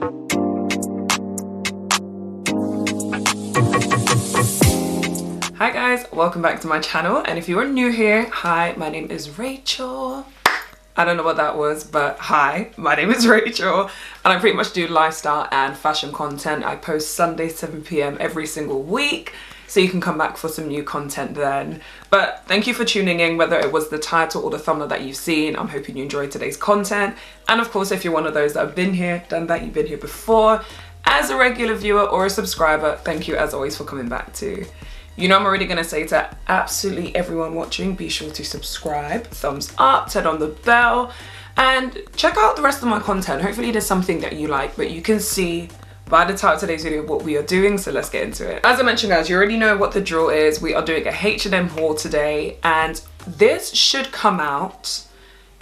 Hi guys, welcome back to my channel, and if you are new here, hi, my name is Racheal. I don't know what that was, but hi, my name is Racheal, and I pretty much do lifestyle and fashion content. I post Sunday 7 p.m. every single week, so you can come back for some new content then. But thank you for tuning in, whether it was the title or the thumbnail that you've seen. I'm hoping you enjoyed today's content, and of course, if you're one of those that have been here, done that, you've been here before, as a regular viewer or a subscriber, thank you as always for coming back too. You know, I'm already going to say to absolutely everyone watching, be sure to subscribe, thumbs up, turn on the bell, and check out the rest of my content. Hopefully there's something that you like, but you can see by the title of today's video what we are doing, so let's get into it. As I mentioned guys, you already know what the drill is. We are doing a H&M haul today, and this should come out,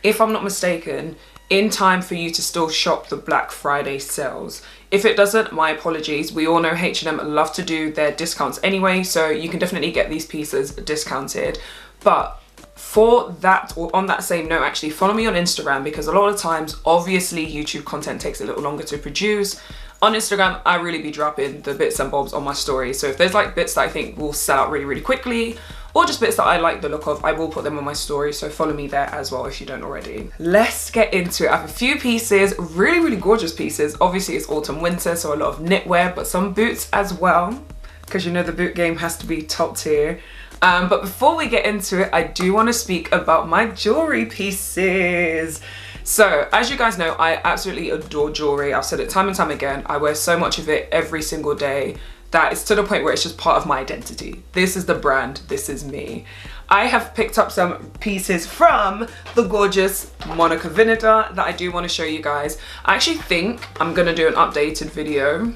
if I'm not mistaken, in time for you to still shop the Black Friday sales. If it doesn't, my apologies. We all know H&M love to do their discounts anyway, so you can definitely get these pieces discounted. But for that, or on that same note, actually follow me on Instagram, because a lot of times, obviously YouTube content takes a little longer to produce. On Instagram, I really be dropping the bits and bobs on my stories. So if there's like bits that I think will sell out really, really quickly, or just bits that I like the look of, I will put them on my story, so follow me there as well if you don't already. Let's get into it. I have a few pieces, really, really gorgeous pieces. Obviously it's autumn winter, so a lot of knitwear, but some boots as well, because you know the boot game has to be top tier. But before we get into it, I do want to speak about my jewelry pieces. So as you guys know, I absolutely adore jewelry. I've said it time and time again. I wear so much of it every single day that it's to the point where it's just part of my identity. This is the brand, this is me. I have picked up some pieces from the gorgeous Monica Vinader that I do want to show you guys. I actually think I'm gonna do an updated video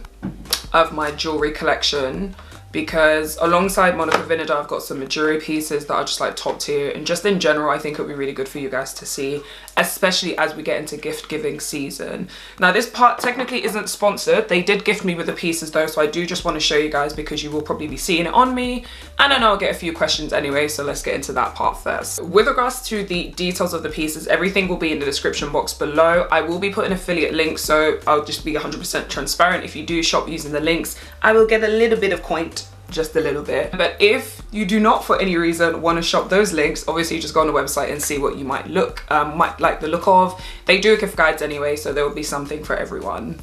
of my jewelry collection, because alongside Monica Vinader, I've got some Mejuri pieces that are just like top tier, and just in general, I think it'll be really good for you guys to see, especially as we get into gift giving season. Now this part technically isn't sponsored. They did gift me with the pieces though, so I do just want to show you guys because you will probably be seeing it on me, and I know I'll get a few questions anyway, so let's get into that part first. With regards to the details of the pieces, everything will be in the description box below. I will be putting affiliate links, so I'll just be 100% transparent. If you do shop using the links, I will get a little bit of coin, just a little bit. But if you do not for any reason want to shop those links, obviously just go on the website and see what you might like the look of. They do gift guides anyway, so there will be something for everyone.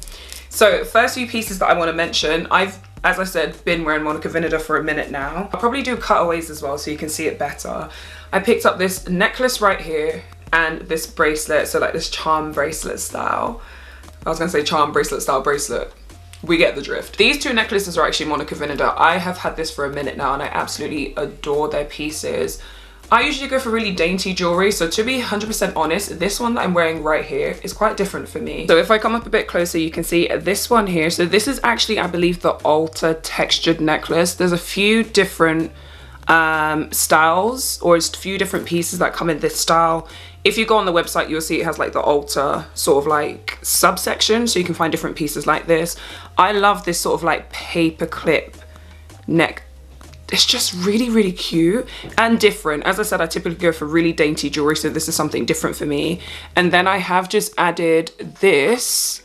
So first few pieces that I want to mention, I've, as I said, been wearing Monica Vinader for a minute now. I'll probably do cutaways as well so you can see it better. I picked up this necklace right here and this bracelet, so like this charm bracelet style. I was gonna say charm bracelet style bracelet. We get the drift. These two necklaces are actually Monica Vinader. I have had this for a minute now and I absolutely adore their pieces. I usually go for really dainty jewelry, so to be 100% honest, this one that I'm wearing right here is quite different for me. So if I come up a bit closer, you can see this one here. So this is actually, I believe, the Alta textured necklace. There's a few different styles, or just a few different pieces that come in this style. If you go on the website, you'll see it has like the Alta sort of like subsection, so you can find different pieces like this. I love this sort of like paper clip neck. It's just really, really cute and different. As I said, I typically go for really dainty jewelry, so this is something different for me. And then I have just added this.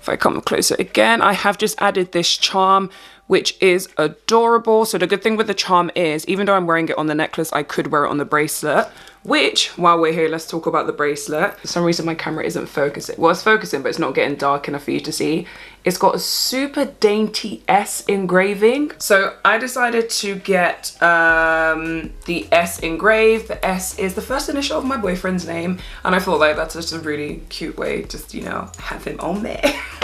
If I come closer again, I have just added this charm, which is adorable. So the good thing with the charm is, even though I'm wearing it on the necklace, I could wear it on the bracelet, which, while we're here, let's talk about the bracelet. For some reason, my camera isn't focusing. Well, it's focusing, but it's not getting dark enough for you to see. It's got a super dainty S engraving. So I decided to get the S engraved. The S is the first initial of my boyfriend's name, and I thought like that's just a really cute way, just, you know, have him on there.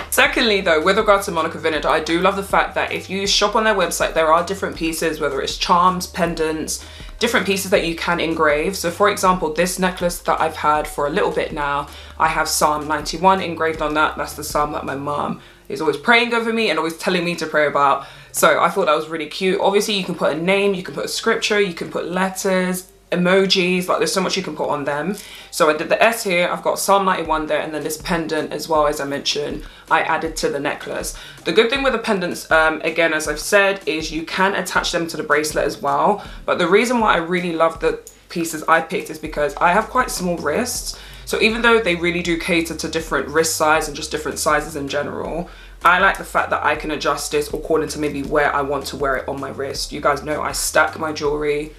Secondly though, with regards to Monica Vinader, I do love the fact that if you shop on their website, there are different pieces, whether it's charms, pendants, different pieces that you can engrave. So for example, this necklace that I've had for a little bit now, I have Psalm 91 engraved on that. That's the psalm that my mom is always praying over me and always telling me to pray about. So I thought that was really cute. Obviously you can put a name, you can put a scripture, you can put letters, emojis, like there's so much you can put on them. So I did the S here, I've got Psalm 91 there, and then this pendant as well, as I mentioned, I added to the necklace. The good thing with the pendants, again, as I've said, is you can attach them to the bracelet as well. But the reason why I really love the pieces I picked is because I have quite small wrists. So even though they really do cater to different wrist size and just different sizes in general, I like the fact that I can adjust this according to maybe where I want to wear it on my wrist. You guys know I stack my jewelry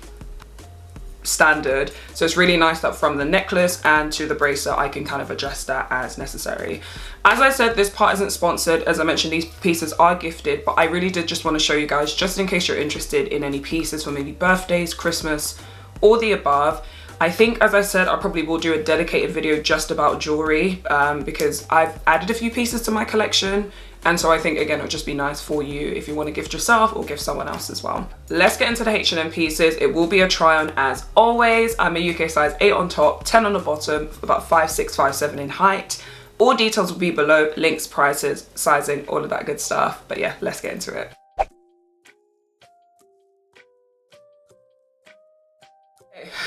standard, so it's really nice that from the necklace and to the bracelet I can kind of adjust that as necessary. As I said, this part isn't sponsored. As I mentioned, these pieces are gifted, but I really did just want to show you guys, just in case you're interested in any pieces for maybe birthdays, Christmas, or the above. I think, as I said, I probably will do a dedicated video just about jewelry because I've added a few pieces to my collection. And so I think, again, it would just be nice for you if you want to gift yourself or gift someone else as well. Let's get into the H&M pieces. It will be a try on as always. I'm a UK size 8 on top, 10 on the bottom, about 5'6", 5'7" in height. All details will be below, links, prices, sizing, all of that good stuff. But yeah, let's get into it.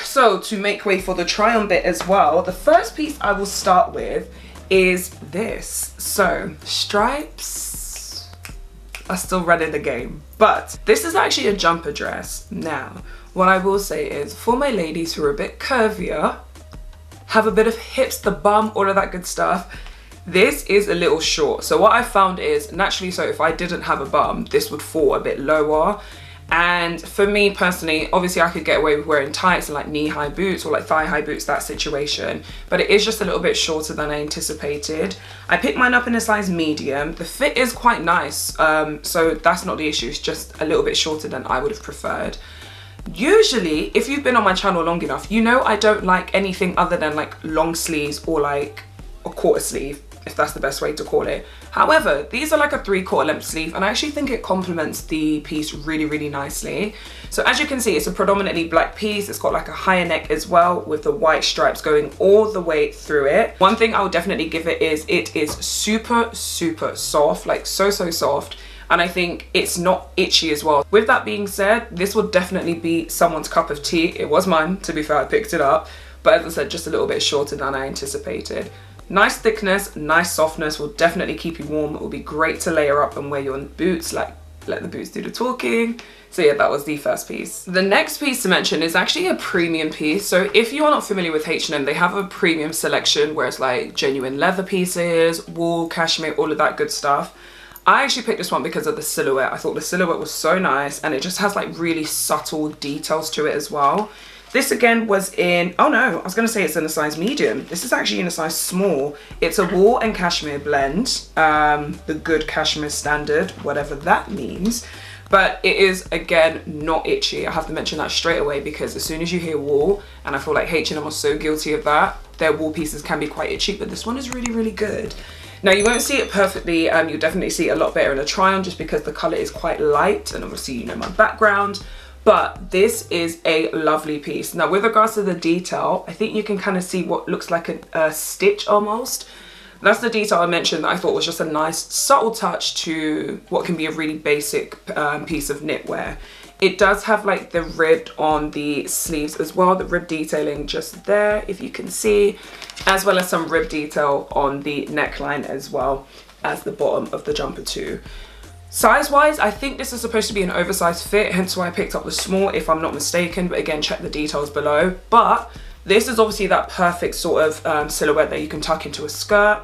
So to make way for the try on bit as well, the first piece I will start with is this. So stripes are still running the game, but this is actually a jumper dress. Now, what I will say is for my ladies who are a bit curvier, have a bit of hips, the bum, all of that good stuff, this is a little short. So what I found is naturally, so if I didn't have a bum, this would fall a bit lower. And for me personally, obviously I could get away with wearing tights and like knee-high boots or like thigh-high boots, that situation. But it is just a little bit shorter than I anticipated. I picked mine up in a size medium. The fit is quite nice, so that's not the issue. It's just a little bit shorter than I would have preferred. Usually, if you've been on my channel long enough, you know I don't like anything other than like long sleeves or like a quarter sleeve, if that's the best way to call it. However, these are like a 3/4 length sleeve and I actually think it complements the piece really, really nicely. So as you can see, it's a predominantly black piece. It's got like a higher neck as well with the white stripes going all the way through it. One thing I would definitely give it is super, super soft, like so soft. And I think it's not itchy as well. With that being said, this will definitely be someone's cup of tea. It was mine, to be fair, I picked it up. But as I said, just a little bit shorter than I anticipated. Nice thickness, nice softness, will definitely keep you warm. It will be great to layer up and wear your boots, like let the boots do the talking. So yeah, that was the first piece. The next piece to mention is actually a premium piece. So if you are not familiar with H&M, they have a premium selection where it's like genuine leather pieces, wool, cashmere, all of that good stuff. I actually picked this one because of the silhouette. I thought the silhouette was so nice and it just has like really subtle details to it as well. This again was in, oh no, I was gonna say it's in a size medium. This is actually in a size small. It's a wool and cashmere blend, the good cashmere standard, whatever that means. But it is, again, not itchy. I have to mention that straight away because as soon as you hear wool, and I feel like H&M are so guilty of that, their wool pieces can be quite itchy, but this one is really, really good. Now you won't see it perfectly, you'll definitely see it a lot better in a try on just because the color is quite light and obviously you know my background. But this is a lovely piece. Now with regards to the detail, I think you can kind of see what looks like a stitch almost. That's the detail I mentioned that I thought was just a nice subtle touch to what can be a really basic piece of knitwear. It does have like the ribbed on the sleeves as well, the rib detailing just there if you can see, as well as some rib detail on the neckline as well as the bottom of the jumper too. Size wise, I think this is supposed to be an oversized fit, hence why I picked up the small if I'm not mistaken, but again, check the details below. But this is obviously that perfect sort of silhouette that you can tuck into a skirt.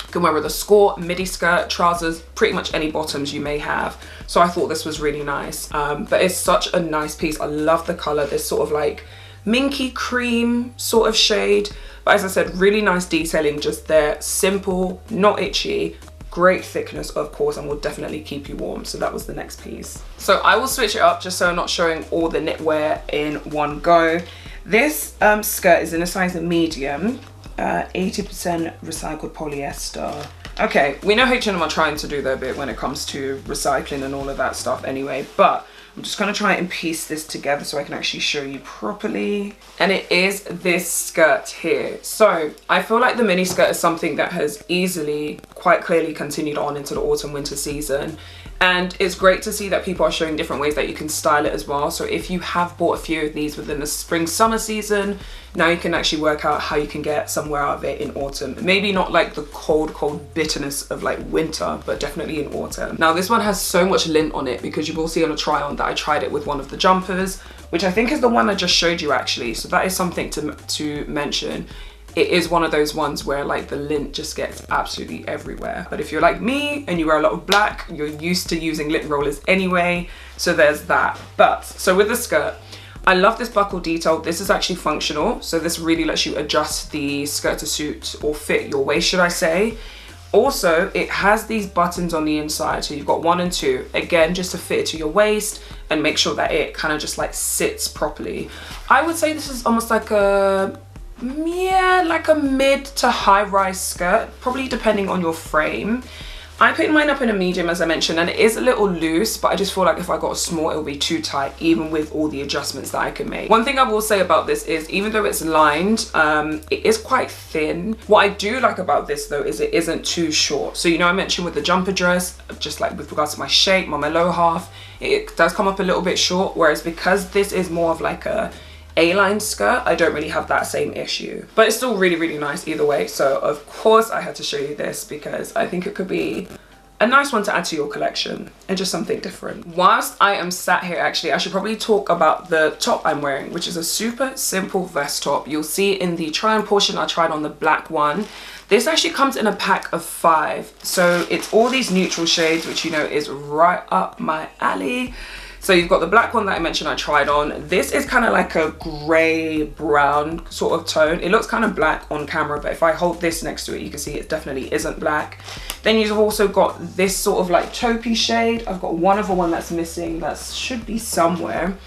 You can wear with a skirt, midi skirt, trousers, pretty much any bottoms you may have. So I thought this was really nice, but it's such a nice piece. I love the color, this sort of like minky cream sort of shade. But as I said, really nice detailing just there, simple, not itchy. Great thickness, of course, and will definitely keep you warm. So that was the next piece. So I will switch it up just so I'm not showing all the knitwear in one go. This skirt is in a size medium, 80% recycled polyester. Okay, we know H&M are trying to do their bit when it comes to recycling and all of that stuff anyway, but I'm just gonna try and piece this together so I can actually show you properly. And it is this skirt here. So I feel like the mini skirt is something that has easily, quite clearly continued on into the autumn winter season. And it's great to see that people are showing different ways that you can style it as well. So if you have bought a few of these within the spring summer season, now you can actually work out how you can get somewhere out of it in autumn. Maybe not like the cold bitterness of like winter, but definitely in autumn. Now this one has so much lint on it because you will see on a try on that I tried it with one of the jumpers, which I think is the one I just showed you actually. So that is something to mention. it is one of those ones where like the lint just gets absolutely everywhere. But if you're like me and you wear a lot of black, you're used to using lint rollers anyway, so there's that. But so with the skirt, I love this buckle detail. This is actually functional, so this really lets you adjust the skirt to suit or fit your waist, should I say. Also, it has these buttons on the inside, so you've got 1 and 2, again, just to fit it to your waist and make sure that it kind of just like sits properly. I would say this is almost like a, yeah, like a mid to high rise skirt, probably depending on your frame. I picked mine up in a medium, as I mentioned, and it is a little loose, but I just feel like if I got a small, it would be too tight, even with all the adjustments that I can make. One thing I will say about this is, even though it's lined, it is quite thin. What I do like about this though, is it isn't too short. So, you know, I mentioned with the jumper dress, just like with regards to my shape, on my low half, it does come up a little bit short, whereas because this is more of like a A-line skirt, I don't really have that same issue, but it's still really, really nice either way. So of course I had to show you this because I think it could be a nice one to add to your collection and just something different. Whilst I am sat here, actually, I should probably talk about the top I'm wearing, which is a super simple vest top. You'll see in the try on portion, I tried on the black one. This actually comes in a pack of 5. So it's all these neutral shades, which you know is right up my alley. So you've got the black one that I mentioned I tried on. This is kind of like a grey brown sort of tone. It looks kind of black on camera, but if I hold this next to it, you can see it definitely isn't black. Then you've also got this sort of like taupey shade. I've got one other one that's missing that should be somewhere.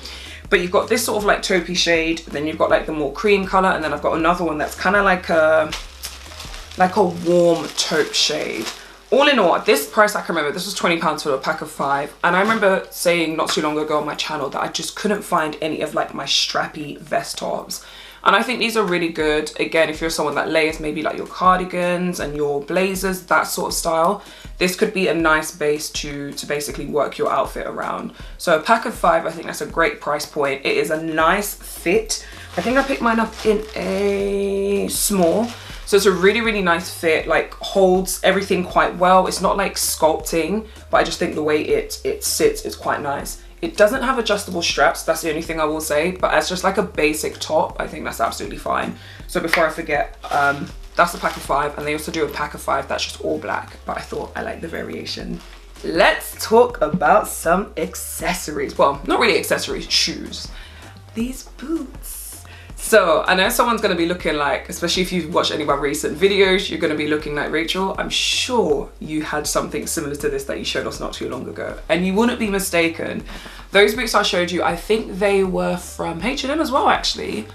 But you've got this sort of like taupey shade, then you've got like the more cream color, and then I've got another one that's kind of like a warm taupe shade. All in all, at this price, I can remember this was £20 for a pack of 5. And I remember saying not too long ago on my channel that I just couldn't find any of like my strappy vest tops. And I think these are really good. Again, if you're someone that layers maybe like your cardigans and your blazers, that sort of style, this could be a nice base to basically work your outfit around. So a pack of 5, I think that's a great price point. It is a nice fit. I think I picked mine up in a small. So it's a really, really nice fit, like holds everything quite well. It's not like sculpting, but I just think the way it sits is quite nice. It doesn't have adjustable straps, that's the only thing I will say, but as just like a basic top, I think that's absolutely fine. So before I forget, that's a pack of 5, and they also do a pack of 5 that's just all black, but I thought I liked the variation. Let's talk about some accessories. Well, not really accessories, shoes. These boots. So I know someone's going to be looking like, especially if you've watched any of my recent videos, you're going to be looking like, Racheal, I'm sure you had something similar to this that you showed us not too long ago. And you wouldn't be mistaken. Those boots I showed you, I think they were from H&M as well, actually.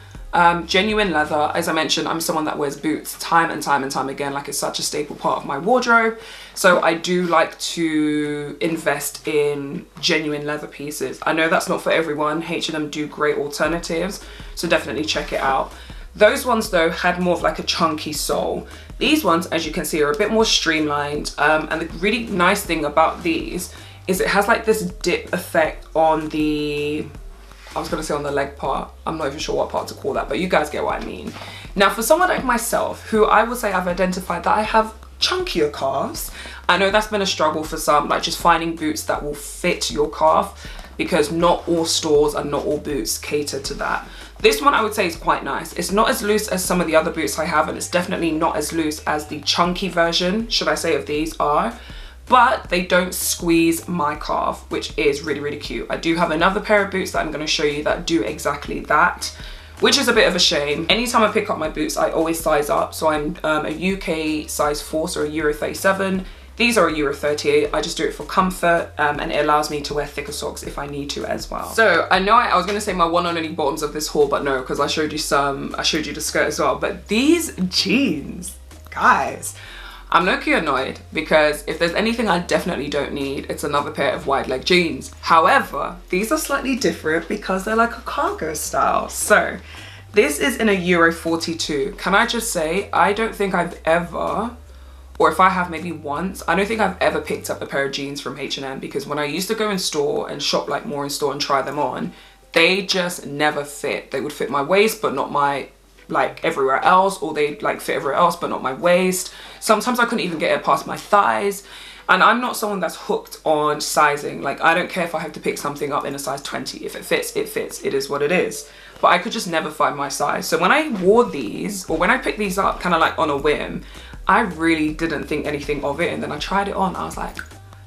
Genuine leather. As I mentioned, I'm someone that wears boots time and time and time again, like it's such a staple part of my wardrobe. So I do like to invest in genuine leather pieces. I know that's not for everyone. H&M do great alternatives, so definitely check it out. Those ones though had more of like a chunky sole. These ones, as you can see, are a bit more streamlined, and the really nice thing about these is it has like this dip effect on the, I was gonna say on the leg part, I'm not even sure what part to call that, but you guys get what I mean. Now for someone like myself, who I would say I've identified that I have chunkier calves, I know that's been a struggle for some, like just finding boots that will fit your calf, because not all stores and not all boots cater to that. This one I would say is quite nice. It's not as loose as some of the other boots I have, and it's definitely not as loose as the chunky version, should I say, of these are. But they don't squeeze my calf, which is really, really cute. I do have another pair of boots that I'm going to show you that do exactly that, which is a bit of a shame. Anytime I pick up my boots, I always size up. So I'm a UK size 4, so a Euro 37. These are a Euro 38. I just do it for comfort, and it allows me to wear thicker socks if I need to as well. So I know I was gonna say my one and only bottoms of this haul, but no, because I showed you the skirt as well. But these jeans, guys, I'm low-key annoyed, because if there's anything I definitely don't need, it's another pair of wide leg jeans. However, these are slightly different because they're like a cargo style. So this is in a Euro 42. Can I just say, I don't think I've ever, or if I have maybe once, I don't think I've ever picked up a pair of jeans from H&M, because when I used to go in store and shop like more in store and try them on, they just never fit. They would fit my waist, but not my like everywhere else, or they like fit everywhere else but not my waist. Sometimes I couldn't even get it past my thighs, and I'm not someone that's hooked on sizing. Like I don't care if I have to pick something up in a size 20. If it fits, it fits. It is what it is. but I could just never find my size. So when I wore these, or when I picked these up kind of like on a whim, I really didn't think anything of it, and then I tried it on. I was like,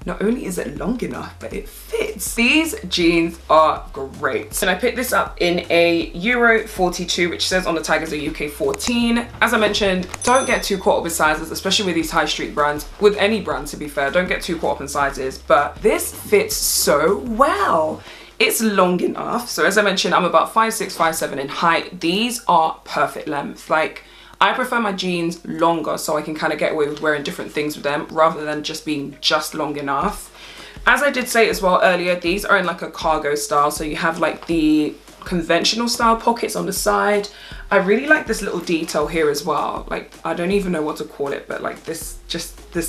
not only is it long enough, but it fits. These jeans are great. And I picked this up in a Euro 42, which says on the tag is a UK 14. As I mentioned, don't get too caught up with sizes, especially with these high street brands, with any brand to be fair, don't get too caught up in sizes, but this fits so well. It's long enough. So as I mentioned, I'm about 5'6", 5'7" in height. These are perfect length. Like, I prefer my jeans longer so I can kind of get away with wearing different things with them rather than just being just long enough. As I did say as well earlier, these are in like a cargo style. So you have like the conventional style pockets on the side. I really like this little detail here as well. Like, I don't even know what to call it, but like this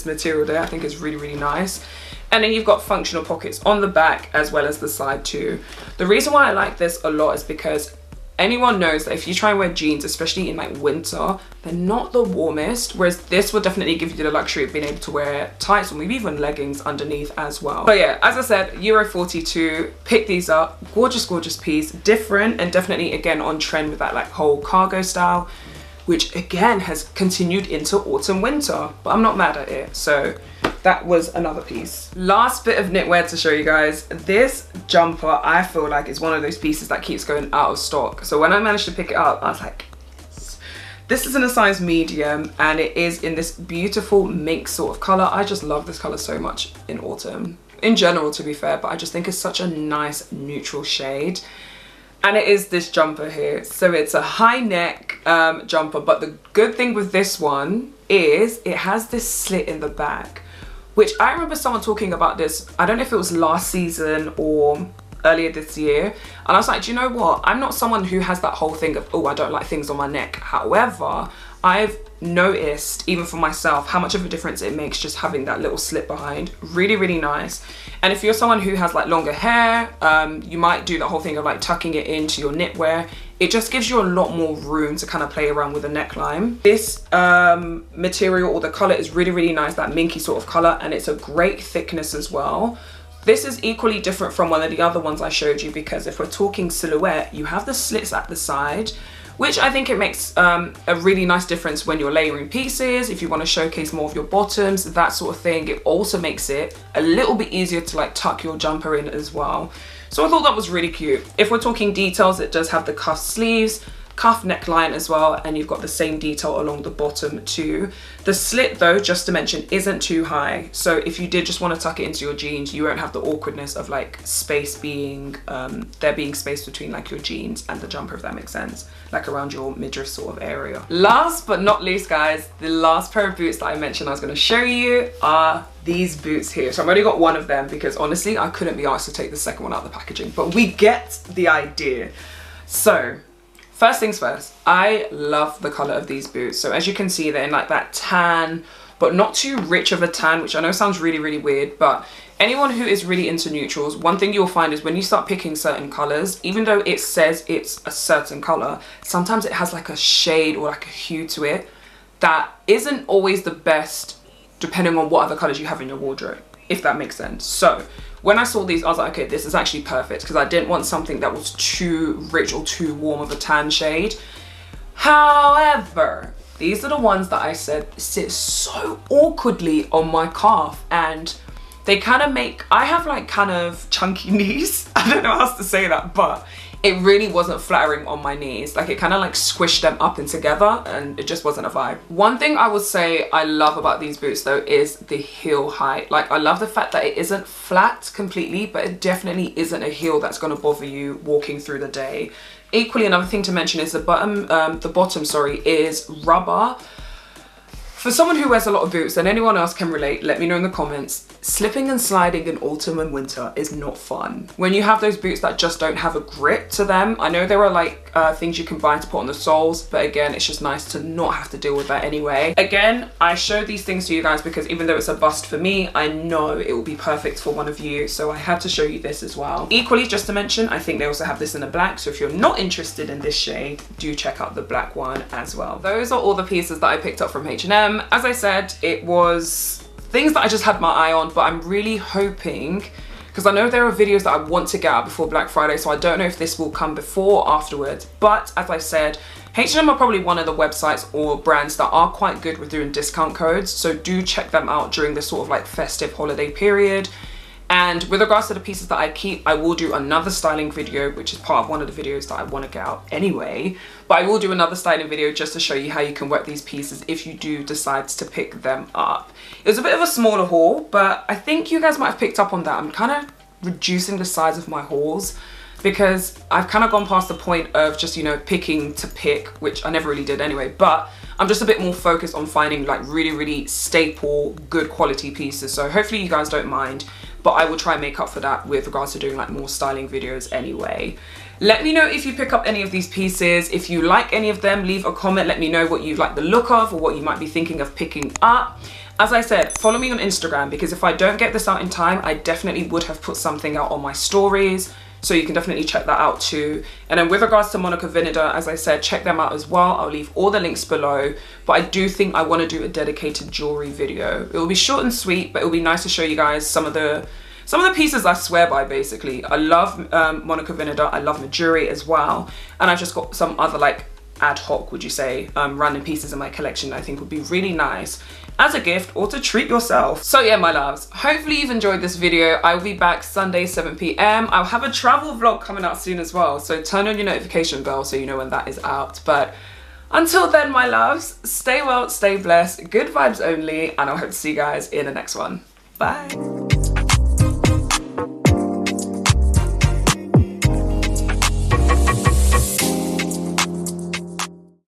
material there I think is really, really nice. And then you've got functional pockets on the back as well as the side too. The reason why I like this a lot is because anyone knows that if you try and wear jeans, especially in like winter, they're not the warmest, whereas this will definitely give you the luxury of being able to wear tights or maybe even leggings underneath as well. But yeah, as I said, Euro 42, pick these up, gorgeous, gorgeous piece, different and definitely again on trend with that like whole cargo style, which again has continued into autumn winter, but I'm not mad at it. So that was another piece. Last bit of knitwear to show you guys. This jumper, I feel like is one of those pieces that keeps going out of stock. So when I managed to pick it up, I was like, yes. This is in a size medium and it is in this beautiful mink sort of color. I just love this color so much in autumn. In general, to be fair, but I just think it's such a nice neutral shade. And it is this jumper here. So it's a high neck jumper, but the good thing with this one is it has this slit in the back, which I remember someone talking about this, I don't know if it was last season or earlier this year, and I was like, do you know what? I'm not someone who has that whole thing of, oh, I don't like things on my neck. However, I've noticed, even for myself, how much of a difference it makes just having that little slit behind. Really, really nice. And if you're someone who has like longer hair, you might do the whole thing of like tucking it into your knitwear. It just gives you a lot more room to kind of play around with the neckline. This material or the color is really, really nice, that minky sort of color, and it's a great thickness as well. This is equally different from one of the other ones I showed you, because if we're talking silhouette, you have the slits at the side, which I think it makes a really nice difference when you're layering pieces, if you want to showcase more of your bottoms, that sort of thing. It also makes it a little bit easier to like tuck your jumper in as well. So I thought that was really cute. If we're talking details, it does have the cuff sleeves, cuff neckline as well, and you've got the same detail along the bottom too. The slit though, just to mention, isn't too high. So if you did just want to tuck it into your jeans, you won't have the awkwardness of like space being, there being space between like your jeans and the jumper, if that makes sense, like around your midriff sort of area. Last but not least, guys, the last pair of boots that I mentioned I was going to show you are these boots here. So I've already got one of them because honestly I couldn't be asked to take the second one out of the packaging, but we get the idea. So first things first, I love the color of these boots. So as you can see, they're in like that tan, but not too rich of a tan, which I know sounds really, really weird, but anyone who is really into neutrals, one thing you'll find is when you start picking certain colors, even though it says it's a certain color, sometimes it has like a shade or like a hue to it that isn't always the best depending on what other colors you have in your wardrobe, if that makes sense. So when I saw these, I was like, okay, this is actually perfect, because I didn't want something that was too rich or too warm of a tan shade. However, these are the ones that I said sit so awkwardly on my calf, and they kind of make, I have like kind of chunky knees. I don't know how else to say that, but it really wasn't flattering on my knees. Like it kind of like squished them up and together, and it just wasn't a vibe. One thing I would say I love about these boots though is the heel height. Like I love the fact that it isn't flat completely, but it definitely isn't a heel that's going to bother you walking through the day. Equally, another thing to mention is the bottom is rubber. For someone who wears a lot of boots, and anyone else can relate, let me know in the comments, slipping and sliding in autumn and winter is not fun. When you have those boots that just don't have a grip to them, I know there are like things you can buy to put on the soles, but again, it's just nice to not have to deal with that anyway. Again, I show these things to you guys because even though it's a bust for me, I know it will be perfect for one of you, so I had to show you this as well. Equally, just to mention, I think they also have this in a black, so if you're not interested in this shade, do check out the black one as well. Those are all the pieces that I picked up from H&M. As I said, it was things that I just had my eye on, but I'm really hoping because I know there are videos that I want to get out before Black Friday, so I don't know if this will come before or afterwards. But as I said, H&M are probably one of the websites or brands that are quite good with doing discount codes, so do check them out during this sort of like festive holiday period. And with regards to the pieces that I keep, I will do another styling video, which is part of one of the videos that I want to get out anyway. But I will do another styling video just to show you how you can work these pieces if you do decide to pick them up. It was a bit of a smaller haul, but I think you guys might have picked up on that. I'm kind of reducing the size of my hauls because I've kind of gone past the point of just, you know, picking to pick, which I never really did anyway. But I'm just a bit more focused on finding like really staple, good quality pieces. So hopefully you guys don't mind. But I will try and make up for that with regards to doing like more styling videos anyway. Let me know if you pick up any of these pieces. If you like any of them, leave a comment. Let me know what you like the look of or what you might be thinking of picking up. As I said, follow me on Instagram, because if I don't get this out in time, I definitely would have put something out on my stories. So you can definitely check that out too. And then with regards to Monica Vinader, as I said, check them out as well. I'll leave all the links below. But I do think I want to do a dedicated jewelry video. It will be short and sweet, but it will be nice to show you guys some of the pieces I swear by, basically. I love Monica Vinader. I love Mejuri as well. And I've just got some other like ad hoc, would you say, random pieces in my collection that I think would be really nice as a gift or to treat yourself. So yeah, my loves, hopefully you've enjoyed this video. I will be back Sunday 7 p.m. I'll have a travel vlog coming out soon as well, so turn on your notification bell so you know when that is out. But until then, my loves, stay well, stay blessed, good vibes only, and I hope to see you guys in the next one. Bye.